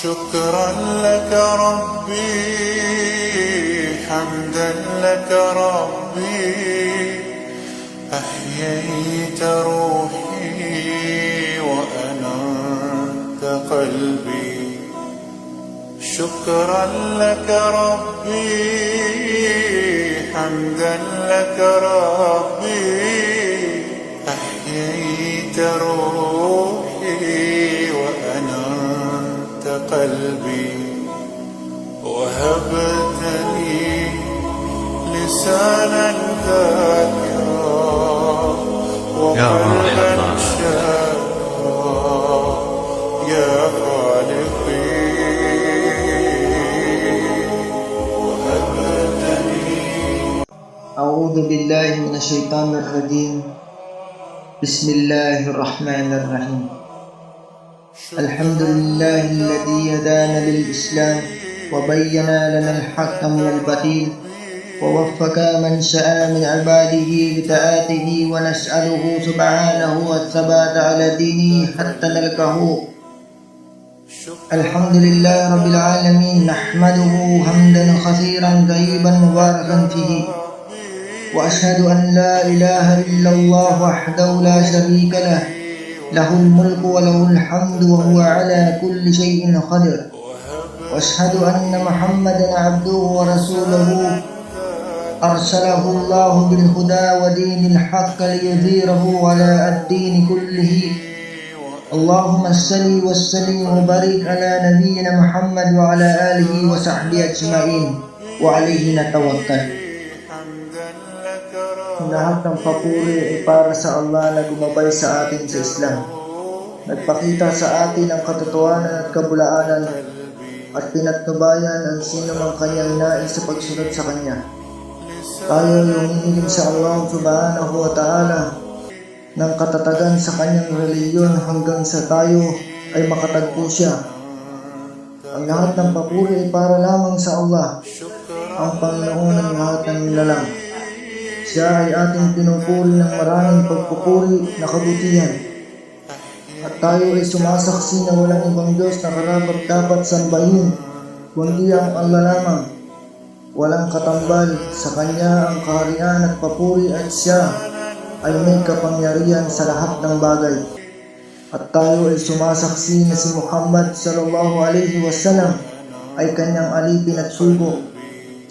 شكرا لك ربي، حمدا لك ربي، أحييت روحي وأنرت قلبي. شكرا لك ربي، حمدا لك ربي، أحييت روحي وأنرت قلبي. وهبتني لسانا ذاكرا وقلبا شاكرا يا خالقي. أعوذ بالله من الشيطان الرجيم. بسم الله الرحمن الرحيم. الحمد لله الذي هدانا للإسلام وبين لنا الحق من الباطل ووفق من شاء من عباده بطاعته، ونسأله سبحانه الثبات على دينه حتى نلقاه. الحمد لله رب العالمين، نحمده حمدا كثيرا طيبا مباركا فيه، وأشهد أن لا إله إلا الله وحده لا شريك له، له الملك وله الحمد وهو على كل شيء قدير. وأشهد أن محمدا عبده ورسوله، أرسله الله بالهدى ودين الحق ليظهره على الدين كله. اللهم صل وسلم وبارك على نبينا محمد وعلى آله وصحبه أجمعين، وعليه نتوكل. Lahat ng papuri ay para sa Allah na gumabay sa atin sa Islam. Nagpakita sa atin ang katotohanan at kabulaanan at pinatnubayan ang sino mang kanyang nais sa pagsunod sa Kanya. Tayo ay humihiling sa Allah subhanahu wa ta'ala ng katatagan sa Kanyang reliyon hanggang sa tayo ay makatagpo Siya. Ang lahat ng papuri ay para lamang sa Allah, ang Panginoon ng lahat ng nilalang. Siya ay ating pinupuri ng maraming pagpupuri na kabutihan. At tayo ay sumasaksi na walang ibang Diyos na karapat-dapat sambahin, kundi ang Allah lamang. Walang katambal, sa Kanya ang kaharian at papuri, at Siya ay may kapangyarihan sa lahat ng bagay. At tayo ay sumasaksi na si Muhammad sallallahu alaihi wasallam ay Kanyang alipin at sugo.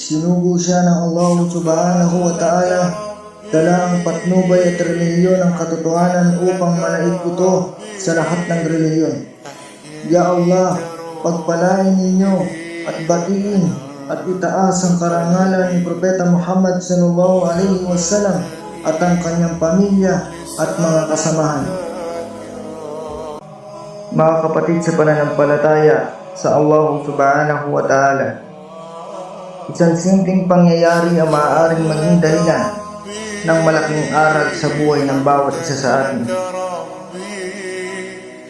Sinugo Siya ng Allah subhanahu wa ta'ala, dala ang patnubay at relihiyon ng katotohanan upang manaig ito sa lahat ng relihiyon. Ya Allah, pagpalain ninyo at batiin at itaas ang karangalan ni Propeta Muhammad sallallahu alaihi wasallam at ang kanyang pamilya at mga kasamahan. Mga kapatid sa pananampalataya sa Allah subhanahu wa ta'ala, isang simpleng pangyayari ang maaaring maging dahilan ng malaking aral sa buhay ng bawat isa sa atin.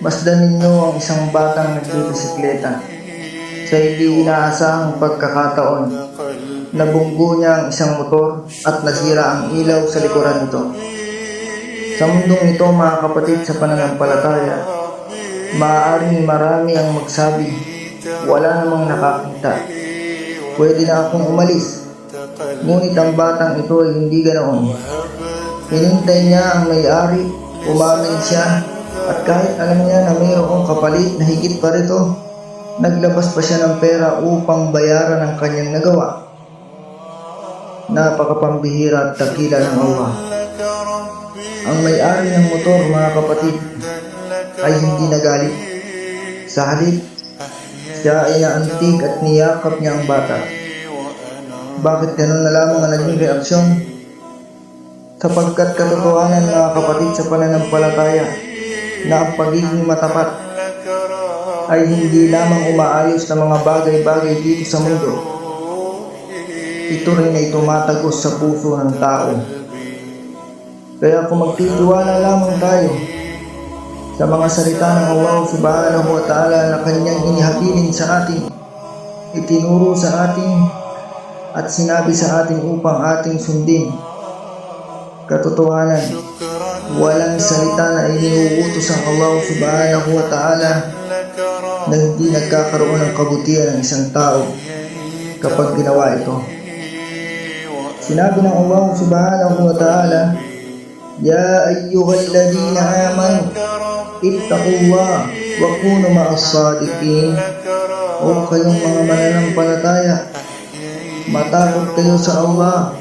Masdan ninyo ang isang batang nagbibisikleta. Sa hindi inaasahang pagkakataon, nabunggo niya ang isang motor at nasira ang ilaw sa likuran nito. Sa mundong ito, mga kapatid sa pananampalataya, maaaring marami ang magsabi, wala namang nakakita, pwede na akong umalis. Ngunit ang batang ito ay hindi ganoon. Hinintay niya ang may-ari, umamin siya, at kahit alam niya na mayroong kapalit na higit pa rito, naglabas pa siya ng pera upang bayaran ang kanyang nagawa. Napakapambihira at dakila ng Allah. Ang may-ari ng motor, mga kapatid, ay hindi nagalit. Sa halip, siya ay naantig at niyakap niya ang bata. Bakit ganun na lamang ang naging reaksyon? Sapagkat katotohanan, mga kapatid sa pananampalataya, na ang pagiging matapat ay hindi lamang umaayos ng mga bagay-bagay dito sa mundo. Ito rin ay tumatagos sa puso ng tao. Kaya kung magtitiwala lamang tayo sa mga salita ng Allah subhanahu wa ta'ala na Kanyang inihabilin sa atin, itinuro sa atin at sinabi sa atin upang ating sundin. Katotohanan, walang salita na iniuutos ang Allah subhanahu wa ta'ala na hindi nagkakaroon ng kabutihan ng isang tao kapag ginawa ito. Sinabi ng Allah subhanahu wa ta'ala, Ya ayyuhalladhina amanu ittaqullah wa kunu ma'as sadiqin. O kayong mga mananampalataya, matakot kayo sa Allah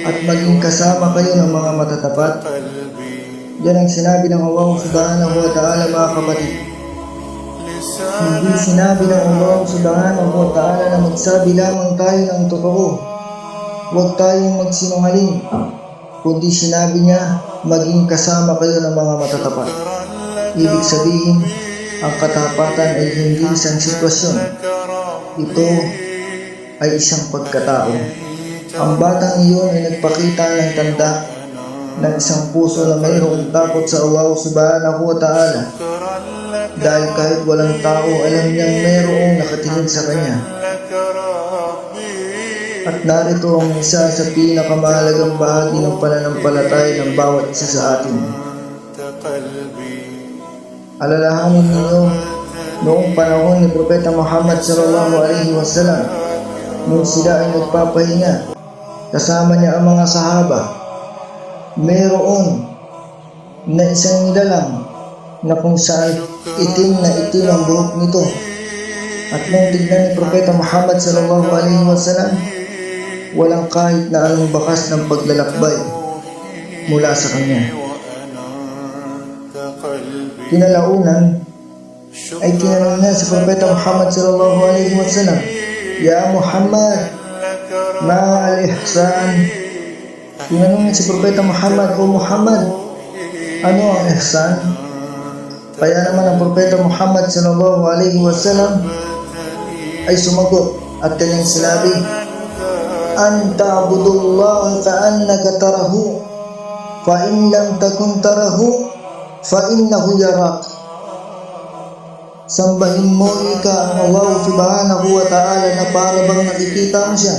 at maging kasama kayo ng mga matatapat. Yan ang sinabi ng Allah subhanahu wa ta'ala, mga kapatid. Hindi sinabi ng Allah subhanahu wa ta'ala na magsabi lamang tayo ng totoo. Huwag tayong magsinungaling. Kundi sinabi niya, maging kasama kayo ng mga matatapat. Ibig sabihin, ang katapatan ay hindi isang sitwasyon. Ito ay isang pagkatao. Ang batang iyon ay nagpakita ng tanda ng isang puso na mayroong takot sa Allah subhanahu wa ta'ala. Dahil kahit walang tao, alam niyang mayroong nakatingin sa kanya. At narito ang isa sa pinakamahalagang bahagi ng pananampalataya ng bawat isa sa atin. Alalahanin ninyo noong panahon ni Propeta Muhammad sallallahu alaihi wasallam, nung sila ay nagpapahinga, kasama niya ang mga sahaba, mayroon na isang nilalang na kung saan itim ang buhok nito. At nung tignan ni Propeta Muhammad sallallahu alaihi wasallam, walang kahit na anong bakas ng paglalakbay mula sa kanya. Kinalaunan ay tinanong niya si Propeta Muhammad sallallahu alaihi wasallam, Ya Muhammad, ma al-ihsan? Tinanong niya si Propeta Muhammad, O Muhammad, ano ang ihsan? Kaya naman ang Propeta Muhammad sallallahu alaihi wasallam ay sumagot at kanyang sinabi, An ta'budullaha ka'annaka tarahu, fa in lam takun tarahu, fa innahu yarak. Sambahin mo ika ang Allah subhanahu wa ta'ala na para bang nakikita mo siya.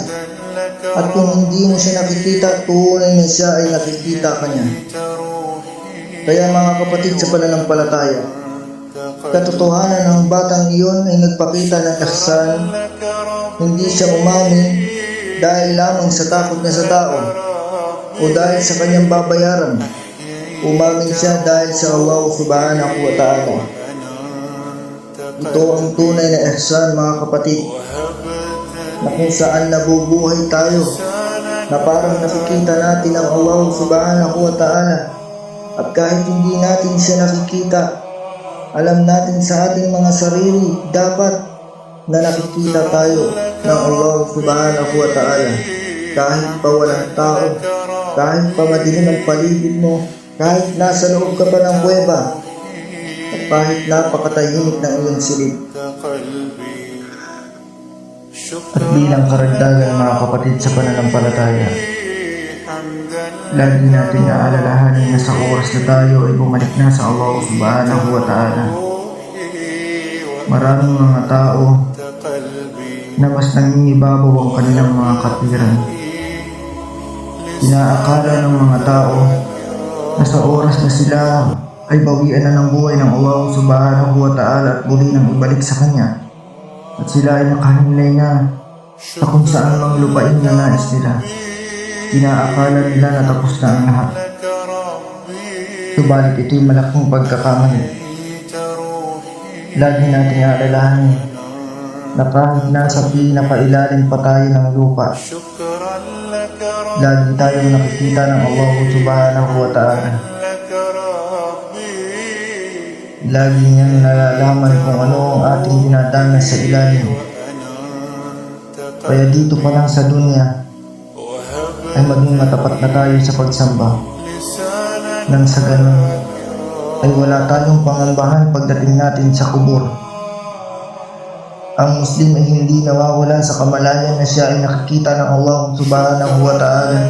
At kung hindi mo siya nakikita, tunay na siya ay nakikita ka niya. Kaya mga kapatid sa pananampalataya, katotohanan ng batang iyon ay nagpakita ng ihsan. Hindi siya umamin dahil lamang sa takot niya sa tao o dahil sa kanyang babayaran. Umamin siya dahil sa Allah subhanahu wa ta'ala. Ito ang tunay na ihsan, mga kapatid, na kung saan nabubuhay tayo na parang nakikita natin ang Allah subhanahu wa ta'ala. At kahit hindi natin siya nakikita, alam natin sa ating mga sarili dapat na nakikita tayo ng Allah subhanahu wa ta'ala. Kahit pa walang tao, kahit pa madilim ang paligid mo, kahit nasa loob ka pa ng kuweba, at kahit napakatahimik ng iyong silid. At bilang karagdagan, mga kapatid sa pananampalataya, lagi natin naalalahanin na sa oras na tayo ay bumalik na sa Allah subhanahu wa ta'ala. Maraming mga tao na mas nangingibabaw ang kanilang mga katwiran. Inaakala ng mga tao na sa oras na sila ay bawian na ng buhay ng Allah subhanahu wa ta'ala at muli nang ibalik sa kanya. At sila ay nakahinlay na sa kung saan mang lupain na nais nila. Inaakala nila na tapos na ang lahat. Subalit ito'y malaking pagkakamali. Lagi nating aalalahanin na kahit nasa pinakailalim pa tayo ng lupa, lagi tayong nakikita ng Allah subhanahu wa ta'ala. Lagi niyang nalalaman kung ano ang ating dinadanas sa ilalim. Kaya dito pa lang sa dunya ay maging matapat na tayo sa pagsamba. Nang sa ganun ay wala tayong pangambahan pagdating natin sa kubur. Ang Muslim ay hindi nawawala sa kamalayan na siya ay nakikita ng Allah subhanahu wa ta'ala.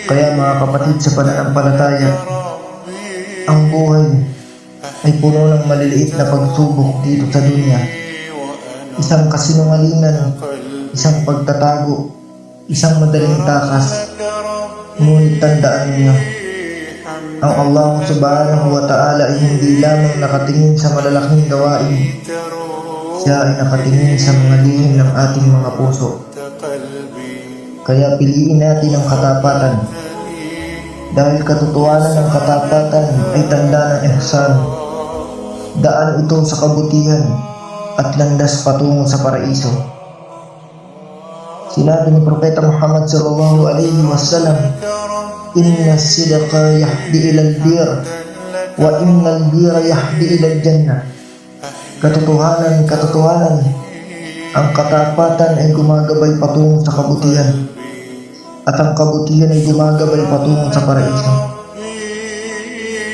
Kaya mga kapatid sa pananampalataya, ang buhay ay puno ng maliliit na pagsubok dito sa dunya. Isang kasinungalingan, isang pagtatago, isang madaling takas. Ngunit tandaan niyo, Ang Allah subhanahu wa ta'ala ay hindi lamang nakatingin sa malalaking gawain, siya ay nakatingin sa mga lihim ng ating mga puso. قلبي Kaya piliin natin ang katapatan, dahil katotohanan ng katapatan ay tanda ng ihsan. Daan ito sa kabutihan at landas patungo sa paraiso. Sinabi ni Propeta Muhammad sallallahu alaihi wasallam, "Inna sidqa yahdi ilal bir, wa innal bira yahdi ilal jannah." Katotohanan, ang katapatan ay gumagabay patungo sa kabutihan, at ang kabutihan ay gumagabay patungo sa paraiso.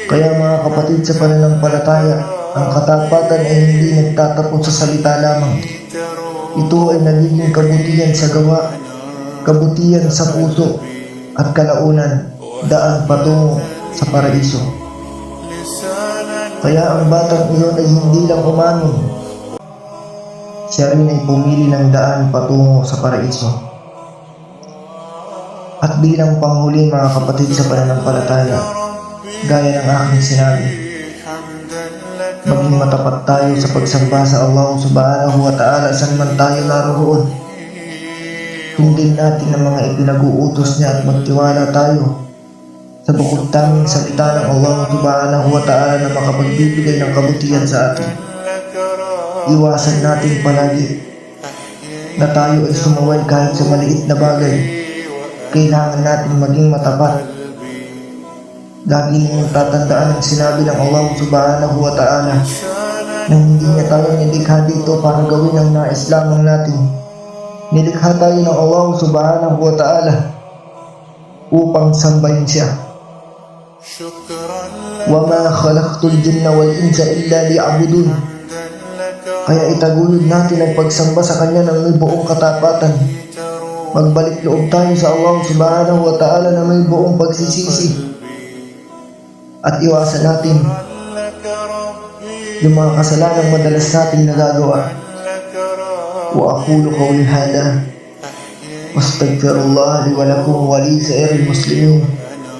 Kaya mga kapatid sa pananampalataya, ang katapatan ay hindi nagtatapos sa salita lamang. Ito ay nagiging kabutihan sa gawa, kabutihan sa puso, at kalaunan, daan patungo sa paraiso. Kaya ang batang iyon ay hindi lang umamin, siya rin ay pumili ng daan patungo sa paraiso. At bilang panghuli mga kapatid sa pananampalataya, gaya ng aking sinabi, maging matapat tayo sa pagsamba sa Allah subhanahu wa ta'ala saan man tayo naroon. Sundin natin ang mga ipinag-uutos niya at magtiwala tayo sa bukod tanging salita ng Allah subhanahu wa ta'ala na makapagbibigay ng kabutihan sa atin. Iwasan natin palagi na tayo ay sumaway kahit sa maliit na bagay. Kailangan natin maging matapat. Lagi ninyong tatandaan ang sinabi ng Allah subhanahu wa ta'ala na hindi niya tayo nilikha dito para gawin ang nais lamang natin. Nilikha tayo ng Allah subhanahu wa ta'ala upang sambahin siya. وَمَا خَلَقْتُ الْجِنَّ وَالْإِنسَ إِلَّا لِيَعْبُدُونِ. Kaya itaguyod natin ang pagsamba sa Kanya ng may buong katapatan. Magbalik loob tayo sa Allah subhanahu wa ta'ala na may buong pagsisisi. At iwasan natin yung mga kasalanang madalas nating nagagawa. Wa aqulu qawli hada wastaghfirullah li wa lakum wa li sa'iril muslimin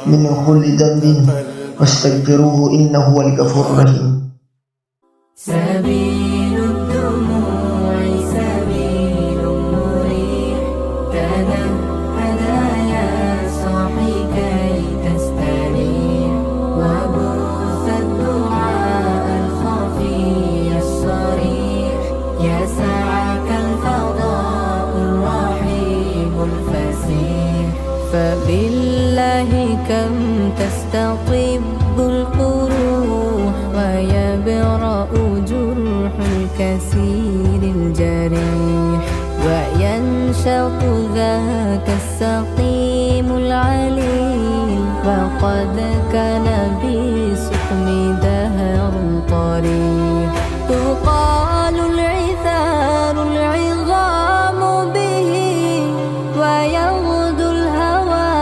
min kulli dhanbin wastaghfiruhu innahu huwal ghafurur rahim. سبيل الدموع سبيل مريح تنهد يا صاحي كي تستريح وبث الدعاء الخفي الصريح يسعك الفضاء الرحيم الفسيح فبالله كم تستطيب القروح ويبرأ جرح الكسير الجريح وينشط ذاك السقيم العليل وقد كان بسقم دهر طريح تقال العثار العظام به ويغدو الهوى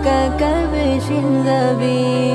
ككبش ذبيح